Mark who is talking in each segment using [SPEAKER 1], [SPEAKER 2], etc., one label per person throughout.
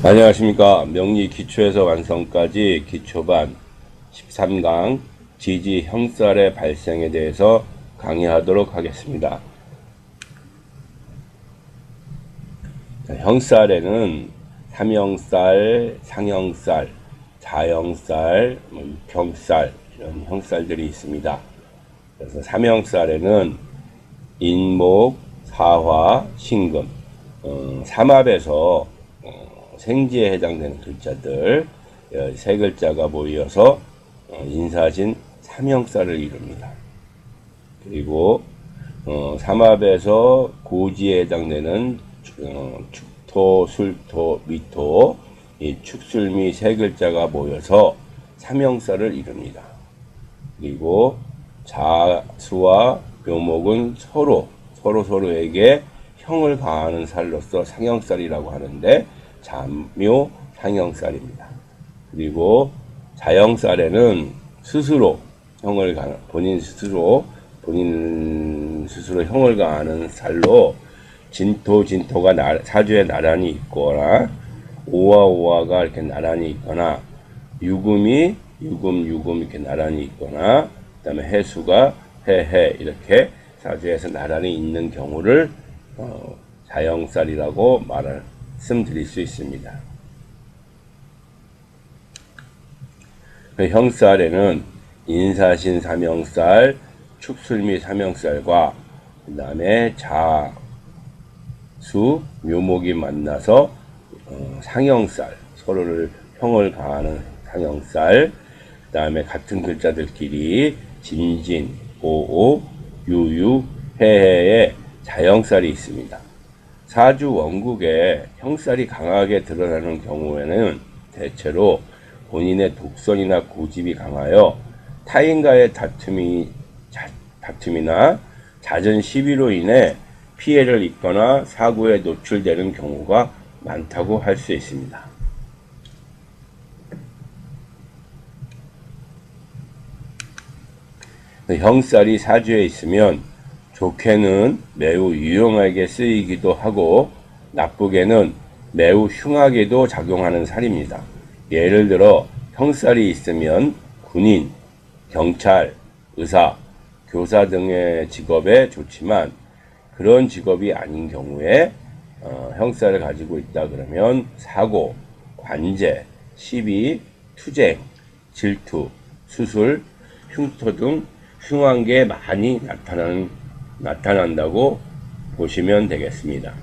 [SPEAKER 1] 안녕하십니까. 명리 기초에서 완성까지 기초반 13강 지지 형살의 발생에 대해서 강의하도록 하겠습니다. 형살에는 삼형살, 상형살, 자형살, 육형살 이런 형살들이 있습니다. 그래서 삼형살에는 인목, 사화, 신금, 삼합에서 생지에 해당되는 글자들 세 글자가 모여서 인사신 삼형살을 이룹니다. 그리고 삼합에서 고지에 해당되는 축토, 술토, 미토 이 축술미 세 글자가 모여서 삼형살을 이룹니다. 그리고 자수와 묘목은 서로에게 형을 가하는 살로서 상형살이라고 하는데 잠묘 상형살입니다. 그리고 자형살에는 스스로 형을 가하는 본인 스스로 형을 가하는 살로 진토가 사주에 나란히 있거나 오화가 이렇게 나란히 있거나 유금이 유금 이렇게 나란히 있거나 그다음에 해수가 해 이렇게 사주에서 나란히 있는 경우를 자형살이라고 말씀드릴 수 있습니다. 그 형살에는 인사신 삼형살, 축술미 삼형살과 그 다음에 자수, 묘목이 만나서 상형살, 서로를 형을 가하는 상형살, 그 다음에 같은 글자들끼리 진진, 오오, 유유, 해해의 자형살이 있습니다. 사주 원국에 형살이 강하게 드러나는 경우에는 대체로 본인의 독선이나 고집이 강하여 타인과의 다툼이나 잦은 시비로 인해 피해를 입거나 사고에 노출되는 경우가 많다고 할 수 있습니다. 형살이 사주에 있으면 좋게는 매우 유용하게 쓰이기도 하고 나쁘게는 매우 흉하게도 작용하는 살입니다. 예를 들어 형살이 있으면 군인, 경찰, 의사, 교사 등의 직업에 좋지만 그런 직업이 아닌 경우에 형살을 가지고 있다 그러면 사고, 관제, 시비, 투쟁, 질투, 수술, 흉터 등 흉한 게 많이 나타난다고 보시면 되겠습니다.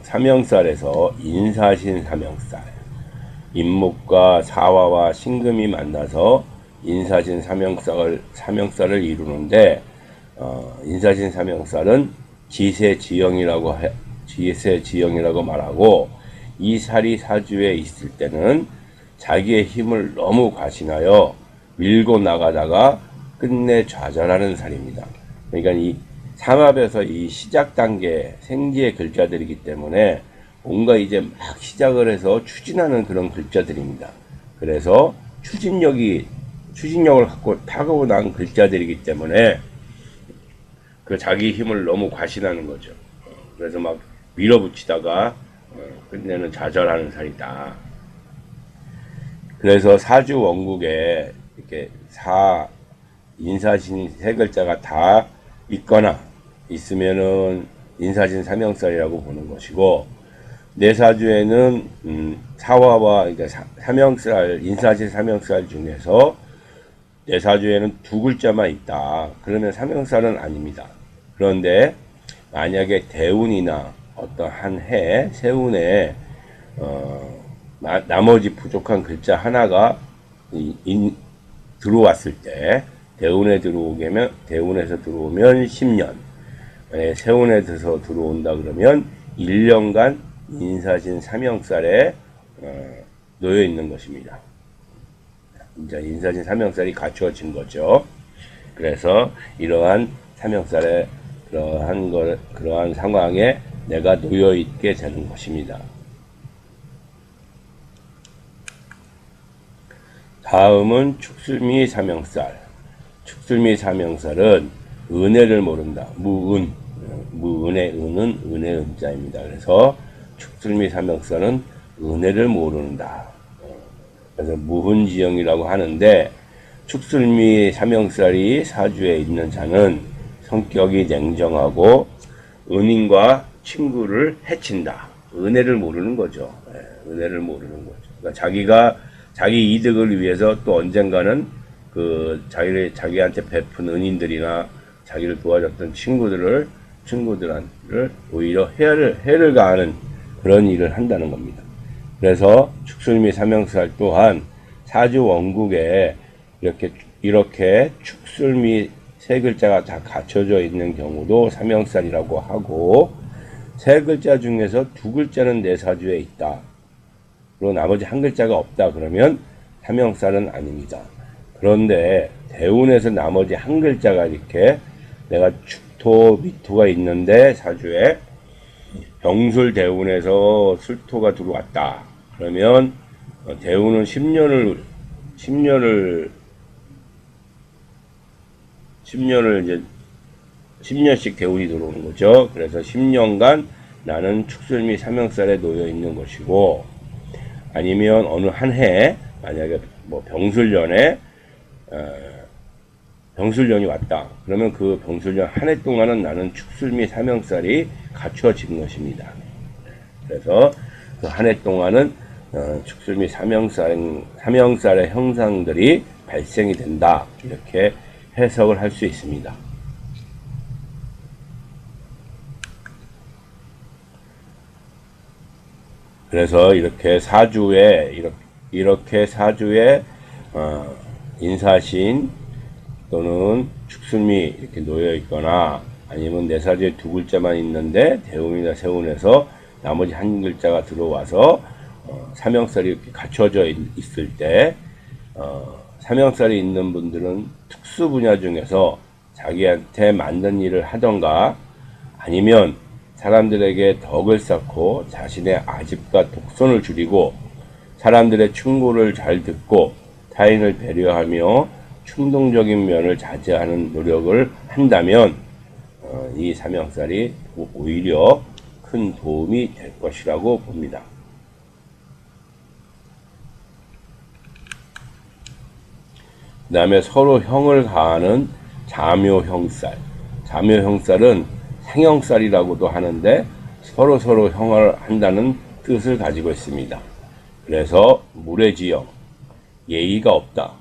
[SPEAKER 1] 삼형살에서 인사신 삼형살, 인목과 사화와 신금이 만나서 인사신 삼형살을 이루는데 인사신 삼형살은 지세지형이라고 말하고 이 살이 사주에 있을 때는 자기의 힘을 너무 과신하여 밀고 나가다가 끝내 좌절하는 살입니다. 그러니까 이 삼합에서 이 시작 단계 생지의 글자들이기 때문에 뭔가 이제 막 시작을 해서 추진하는 그런 글자들입니다. 그래서 추진력을 갖고 타고난 글자들이기 때문에 그 자기 힘을 너무 과신하는 거죠. 그래서 막 밀어붙이다가 끝내는 좌절하는 살이다. 그래서 사주 원국에 이렇게 인사신 세 글자가 다 있거나 있으면은 인사신 삼형살이라고 보는 것이고 내 사주에는 사화와 그러니까 인사신 삼형살 중에서 내 사주에는 두 글자만 있다. 그러면 삼형살은 아닙니다. 그런데 만약에 대운이나 어떤 한 해, 세운에 나머지 부족한 글자 하나가 들어왔을 때 대운에서 들어오면 10년, 세운에서 들어온다 그러면 1년간 인사신 삼형살에 놓여 있는 것입니다. 이제 인사신 삼형살이 갖추어진 거죠. 그래서 이러한 삼형살에 그러한 상황에 내가 놓여 있게 되는 것입니다. 다음은 축술미 삼형살. 축술미 삼형살은 은혜를 모른다. 무은, 무은의 은은 은혜 은자입니다. 그래서 축술미 삼형살은 은혜를 모른다. 그래서 무훈지영이라고 하는데, 축술미 삼형살이 사주에 있는 자는 성격이 냉정하고 은인과 친구를 해친다. 은혜를 모르는 거죠. 은혜를 모르는 거죠. 그러니까 자기가 자기 이득을 위해서 또 언젠가는 자기한테 베푼 은인들이나 자기를 도와줬던 친구들을 오히려 해를 가하는 그런 일을 한다는 겁니다. 그래서 축술미 삼형살 또한 사주 원국에 이렇게 축술미 세 글자가 다 갖춰져 있는 경우도 삼형살이라고 하고, 세 글자 중에서 두 글자는 내 사주에 있다. 그리고 나머지 한 글자가 없다. 그러면 삼형살은 아닙니다. 그런데 대운에서 나머지 한 글자가 이렇게 내가 축토, 미토가 있는데 사주에 병술 대운에서 술토가 들어왔다. 그러면 대운은 10년을 이제 10년씩 대운이 들어오는 거죠. 그래서 10년간 나는 축술미 삼형살에 놓여 있는 것이고, 아니면 어느 한 해 만약에 뭐 병술년이 왔다. 그러면 그 병술년 한 해 동안은 나는 축술미 삼형살이 갖춰진 것입니다. 그래서 그 한 해 동안은 축술미 삼형살의 형상들이 발생이 된다. 이렇게 해석을 할 수 있습니다. 그래서 이렇게 사주에 인사신 또는 축술미 이렇게 놓여 있거나, 아니면 내 사주에 두 글자만 있는데 대운이나 세운에서 나머지 한 글자가 들어와서 삼형살이 이렇게 갖춰져 있을 때, 삼형살이 있는 분들은 특수 분야 중에서 자기한테 맞는 일을 하던가, 아니면 사람들에게 덕을 쌓고 자신의 아집과 독선을 줄이고 사람들의 충고를 잘 듣고 타인을 배려하며 충동적인 면을 자제하는 노력을 한다면 이 삼형살이 오히려 큰 도움이 될 것이라고 봅니다. 그 다음에 서로 형을 가하는 자묘형살. 자묘형살은 생형살이라고도 하는데 서로 형을 한다는 뜻을 가지고 있습니다. 그래서 물의지형, 예의가 없다.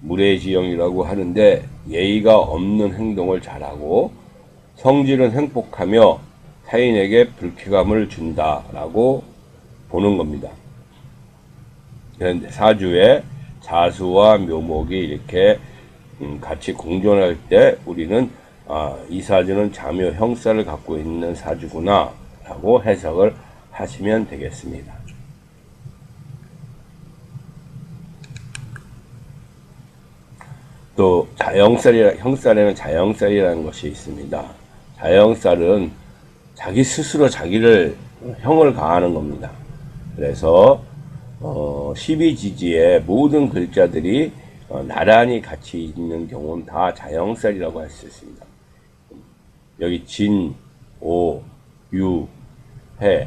[SPEAKER 1] 물의지형이라고 하는데 예의가 없는 행동을 잘하고 성질은 횡폭하며 타인에게 불쾌감을 준다라고 보는 겁니다. 그런데 사주에 자수와 묘목이 이렇게 같이 공존할 때 우리는 이 사주는 자묘 형살을 갖고 있는 사주구나 라고 해석을 하시면 되겠습니다. 또 형살에는 자형살이라는 것이 있습니다. 자형살은 자기 스스로 자기를 형을 가하는 겁니다. 그래서 12지지의 모든 글자들이 나란히 같이 있는 경우는 다 자형살이라고 할 수 있습니다. 여기 진, 오, 유, 해,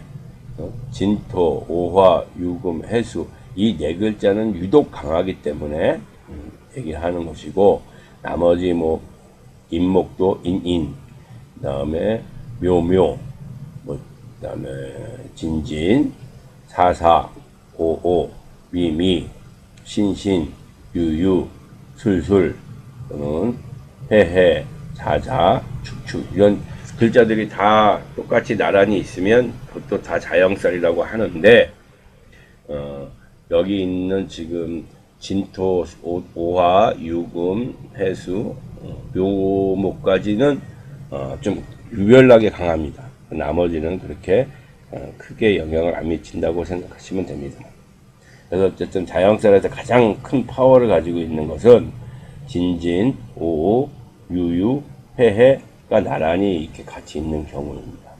[SPEAKER 1] 진토, 오화, 유금, 해수 이 네 글자는 유독 강하기 때문에 얘기하는 것이고, 나머지 뭐 인목도 인인, 그다음에 묘묘, 그다음에 진진, 사사, 오오, 미미, 신신, 유유, 술술 또는 해해, 자자, 축축 이런 글자들이 다 똑같이 나란히 있으면 그것도 다 자형살이라고 하는데, 여기 있는 지금 진토, 오화, 유금, 해수, 묘목까지는 좀 유별나게 강합니다. 나머지는 그렇게 크게 영향을 안 미친다고 생각하시면 됩니다. 그래서 어쨌든 자형살에서 가장 큰 파워를 가지고 있는 것은 진진, 오오, 유유, 해해가 나란히 이렇게 같이 있는 경우입니다.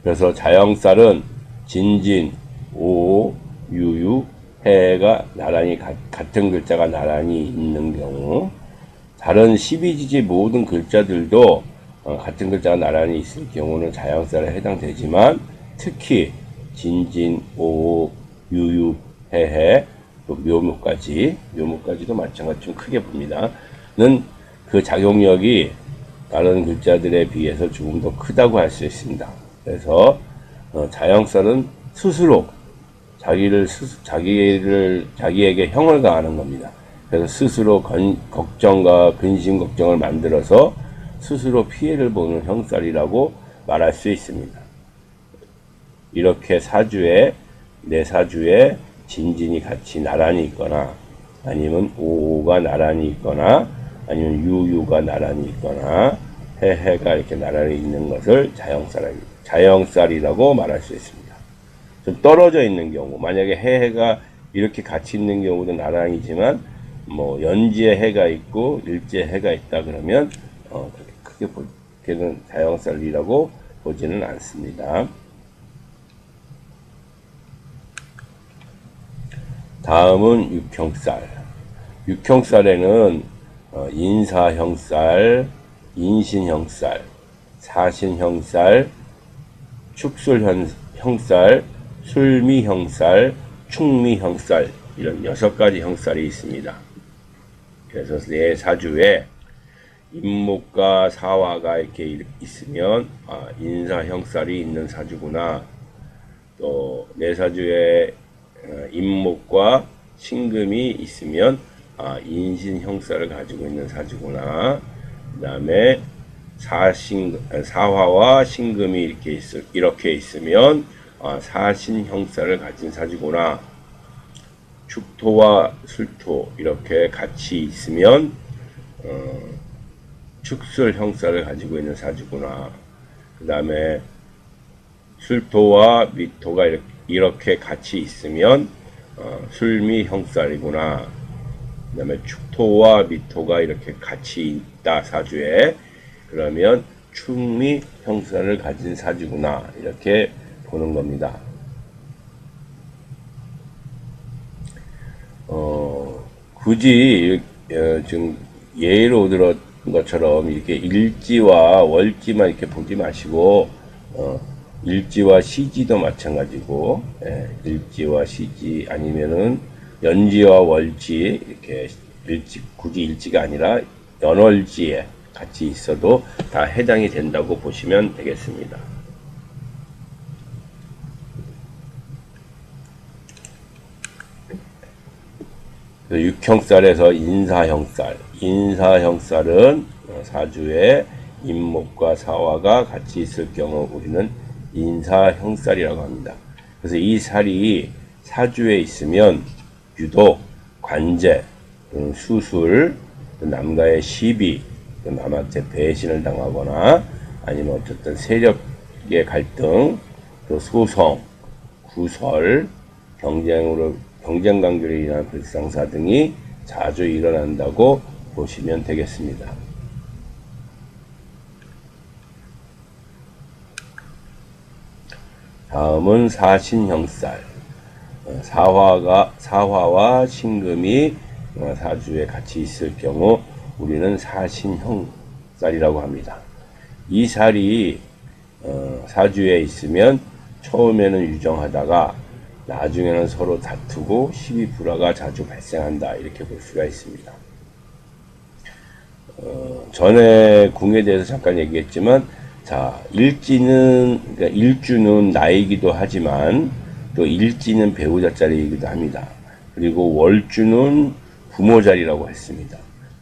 [SPEAKER 1] 그래서 자형살은 진진, 오오, 유유, 해가 나란히 같은 글자가 나란히 있는 경우, 다른 12지지 모든 글자들도 같은 글자가 나란히 있을 경우는 자연살에 해당되지만 특히 진진, 오오, 유유, 해해, 또 묘무까지도 마찬가지로 좀 크게 봅니다. 는 그 작용력이 다른 글자들에 비해서 조금 더 크다고 할 수 있습니다. 그래서 자연살은 스스로 자기에게 형을 가하는 겁니다. 그래서 스스로 걱정과 근심 걱정을 만들어서 스스로 피해를 보는 형살이라고 말할 수 있습니다. 이렇게 네 사주에 진진이 같이 나란히 있거나 아니면 오오가 나란히 있거나 아니면 유유가 나란히 있거나 해해가 이렇게 나란히 있는 것을 자영살이라고 말할 수 있습니다. 좀 떨어져 있는 경우, 만약에 해해가 이렇게 같이 있는 경우도 나란히지만 뭐 연지에 해가 있고 일지에 해가 있다 그러면 크게 보기는 자영살이라고 보지는 않습니다. 다음은 육형살. 육형살에는 인사형살, 인신형살, 사신형살, 축술형살, 술미형살, 충미형살 이런 6가지 형살이 있습니다. 그래서 네 사주에 임목과 사화가 이렇게 있으면 인사형살이 있는 사주구나. 또 네 사주에 임목과 신금이 있으면 인신형살을 가지고 있는 사주구나. 그 다음에 사화와 신금이 이렇게 있으면 사신형살을 가진 사주구나. 축토와 술토 이렇게 같이 있으면 축술형살을 가지고 있는 사주구나. 그 다음에 술토와 미토가 이렇게 같이 있으면 술미형살이구나. 그 다음에 축토와 미토가 이렇게 같이 있다 사주에 그러면 충미형살을 가진 사주구나 이렇게 보는 겁니다. 굳이 지금 예로 들었던 것처럼 이렇게 일지와 월지만 이렇게 보지 마시고 일지와 시지도 마찬가지고 일지와 시지 아니면은 연지와 월지 이렇게 굳이 일지가 아니라 연월지에 같이 있어도 다 해당이 된다고 보시면 되겠습니다. 육형살에서 인사형살은 사주에 임목과 사화가 같이 있을 경우 우리는 인사형살이라고 합니다. 그래서 이 살이 사주에 있으면 유독 관제, 수술, 남과의 시비, 남한테 배신을 당하거나 아니면 어쨌든 세력의 갈등, 또 소송, 구설, 경쟁 관계로 인한 불상사 등이 자주 일어난다고 보시면 되겠습니다. 다음은 사신형살. 사화와 신금이 사주에 같이 있을 경우 우리는 사신형살이라고 합니다. 이 살이 사주에 있으면 처음에는 유정하다가 나중에는 서로 다투고 시비불화가 자주 발생한다 이렇게 볼 수가 있습니다. 전에 궁에 대해서 잠깐 얘기했지만 그러니까 일주는 나이기도 하지만 또 일지는 배우자 자리이기도 합니다. 그리고 월주는 부모 자리라고 했습니다.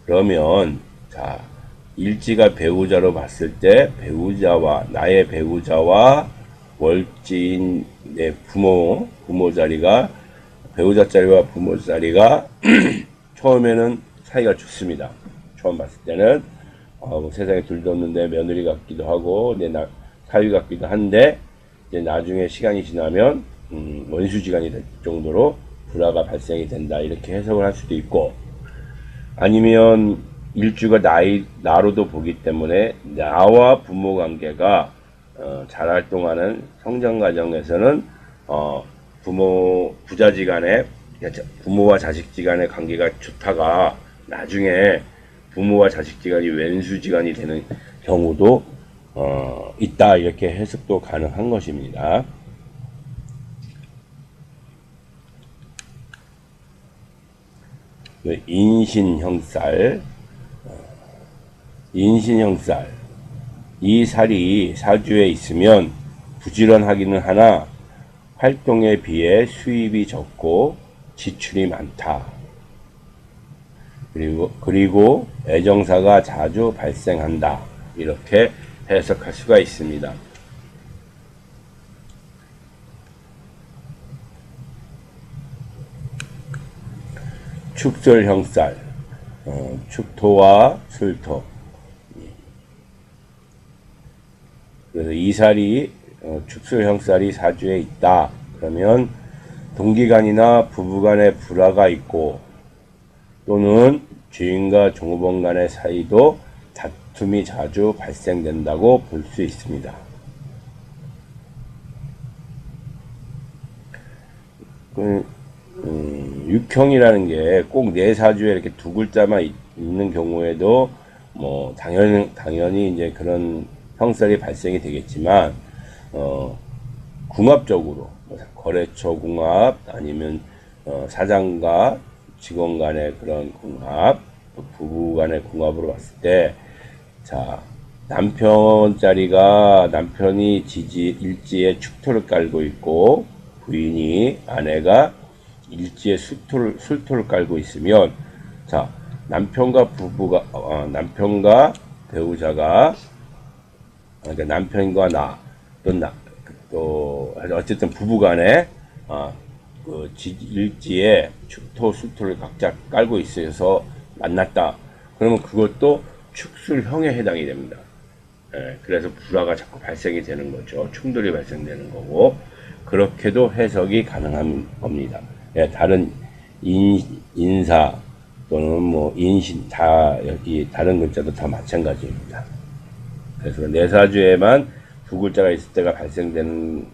[SPEAKER 1] 그러면 일지가 배우자로 봤을 때 나의 배우자와 월지인 내 부모 자리가 배우자 자리와 부모 자리가 처음에는 사이가 좋습니다. 처음 봤을 때는 세상에 둘도 없는데 며느리 같기도 하고 내 사위 같기도 한데 이제 나중에 시간이 지나면 원수지간이 될 정도로 불화가 발생이 된다 이렇게 해석을 할 수도 있고 아니면 일주가 나로도 보기 때문에 나와 부모 관계가 잘 활동하는 성장 과정에서는 부모와 자식지간의 관계가 좋다가 나중에 부모와 자식지간이 왼수지간이 되는 경우도 있다, 이렇게 해석도 가능한 것입니다. 인신형살, 인신형살. 이 살이 사주에 있으면 부지런하기는 하나 활동에 비해 수입이 적고 지출이 많다. 그리고 애정사가 자주 발생한다. 이렇게 해석할 수가 있습니다. 축설형살, 축토와 술토. 그래서 이 살이 축술형살이 사주에 있다. 그러면 동기간이나 부부간의 불화가 있고, 또는 주인과 종업원 간의 사이도 다툼이 자주 발생된다고 볼 수 있습니다. 육형이라는 게 꼭 내 사주에 이렇게 두 글자만 있는 경우에도 뭐 당연히 이제 그런 형살이 발생이 되겠지만, 궁합적으로 거래처 궁합, 아니면 사장과 직원 간의 그런 궁합, 또 부부 간의 궁합으로 봤을 때, 자, 남편이 일지에 축토를 깔고 있고, 부인이, 아내가 일지에 술토를 깔고 있으면, 자, 남편과 배우자가, 그러니까 남편과 또 어쨌든 부부간에 일지에 축토, 수토를 각자 깔고 있어서 만났다. 그러면 그것도 축술형에 해당이 됩니다. 그래서 불화가 자꾸 발생이 되는 거죠. 충돌이 발생되는 거고, 그렇게도 해석이 가능한 겁니다. 다른 인사 또는 뭐 인신, 여기 다른 글자도 다 마찬가지입니다. 그래서 내 사주에만 두 글자가 있을 때가 발생되는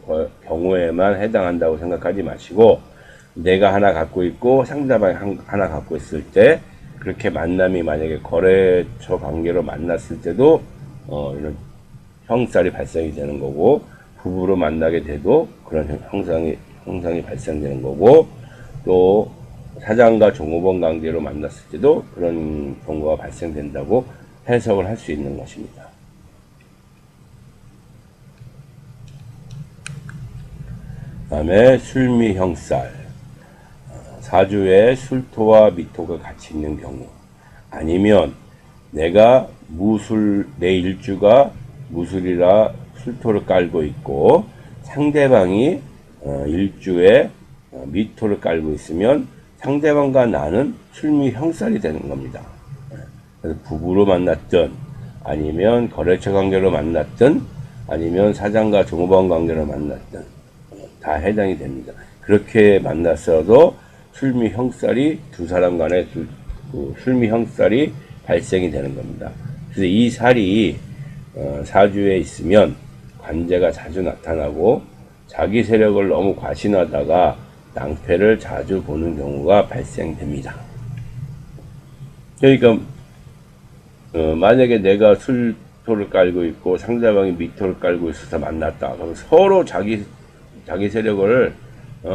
[SPEAKER 1] 경우에만 해당한다고 생각하지 마시고, 내가 하나 갖고 있고 상대방이 하나 갖고 있을 때, 그렇게 만남이 만약에 거래처 관계로 만났을 때도 이런 형살이 발생이 되는 거고, 부부로 만나게 돼도 그런 형상이 발생되는 거고, 또 사장과 종업원 관계로 만났을 때도 그런 경우가 발생된다고 해석을 할 수 있는 것입니다. 그 다음에 술미형살, 사주에 술토와 미토가 같이 있는 경우, 아니면 내 일주가 무술이라 술토를 깔고 있고, 상대방이 일주에 미토를 깔고 있으면 상대방과 나는 술미형살이 되는 겁니다. 그래서 부부로 만났든, 아니면 거래처 관계로 만났든, 아니면 사장과 종업원 관계로 만났든 다 해당이 됩니다. 그렇게 만났어도 술미형살이, 두 사람 간에 술미형살이 발생이 되는 겁니다. 그래서 이 살이 사주에 있으면 관제가 자주 나타나고, 자기 세력을 너무 과신하다가 낭패를 자주 보는 경우가 발생됩니다. 그러니까 만약에 내가 술토를 깔고 있고 상대방이 미토를 깔고 있어서 만났다. 그럼 서로 자기 세력을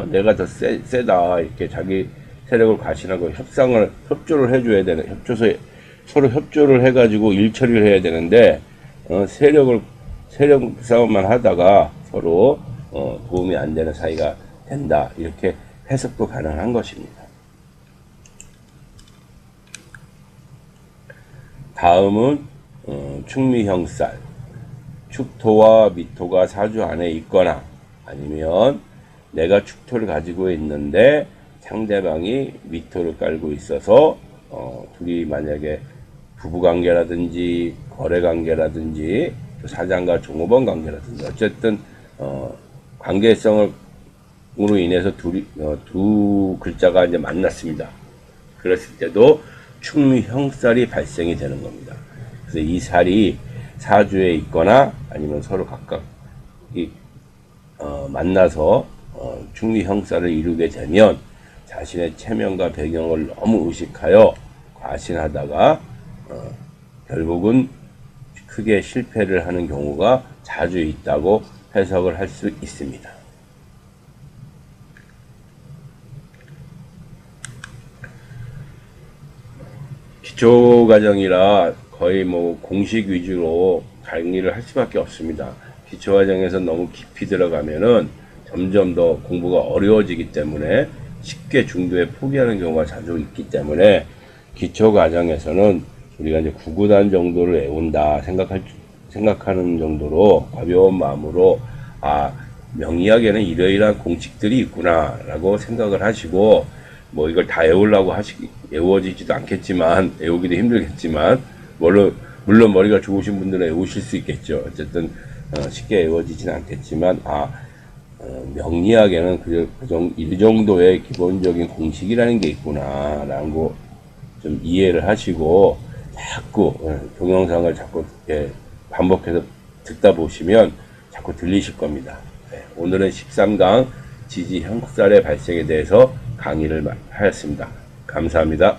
[SPEAKER 1] 내가 더 세다, 이렇게 자기 세력을 과신하고 협조를 해줘야 되는, 서로 협조를 해가지고 일 처리를 해야 되는데, 세력 싸움만 하다가 서로 도움이 안 되는 사이가 된다, 이렇게 해석도 가능한 것입니다. 다음은 축미형살, 축토와 미토가 사주 안에 있거나, 아니면 내가 축토를 가지고 있는데 상대방이 미토를 깔고 있어서 둘이 만약에 부부관계라든지 거래관계라든지 사장과 종업원 관계라든지 어쨌든 관계성으로 인해서 두 글자가 이제 만났습니다. 그랬을 때도 축미형살이 발생이 되는 겁니다. 그래서 이 살이 사주에 있거나 아니면 서로 각각 만나서 축미형살을 이루게 되면 자신의 체면과 배경을 너무 의식하여 과신하다가 결국은 크게 실패를 하는 경우가 자주 있다고 해석을 할 수 있습니다. 기초과정이라 거의 뭐 공식 위주로 강의를 할 수밖에 없습니다. 기초과정에서 너무 깊이 들어가면은 점점 더 공부가 어려워지기 때문에 쉽게 중도에 포기하는 경우가 자주 있기 때문에 기초과정에서는 우리가 이제 구구단 정도를 외운다 생각하는 정도로 가벼운 마음으로 명리학에는 이러이러한 공식들이 있구나 라고 생각을 하시고, 뭐 이걸 다 외워지지도 않겠지만, 외우기도 힘들겠지만, 물론 머리가 좋으신 분들은 외우실 수 있겠죠. 어쨌든 쉽게 외워지지는 않겠지만, 명리학에는 이 정도의 기본적인 공식이라는 게 있구나 라는 거 좀 이해를 하시고, 자꾸 동영상을 자꾸 이렇게 반복해서 듣다 보시면 자꾸 들리실 겁니다. 오늘은 13강 지지 형살의 발생에 대해서 강의를 하였습니다. 감사합니다.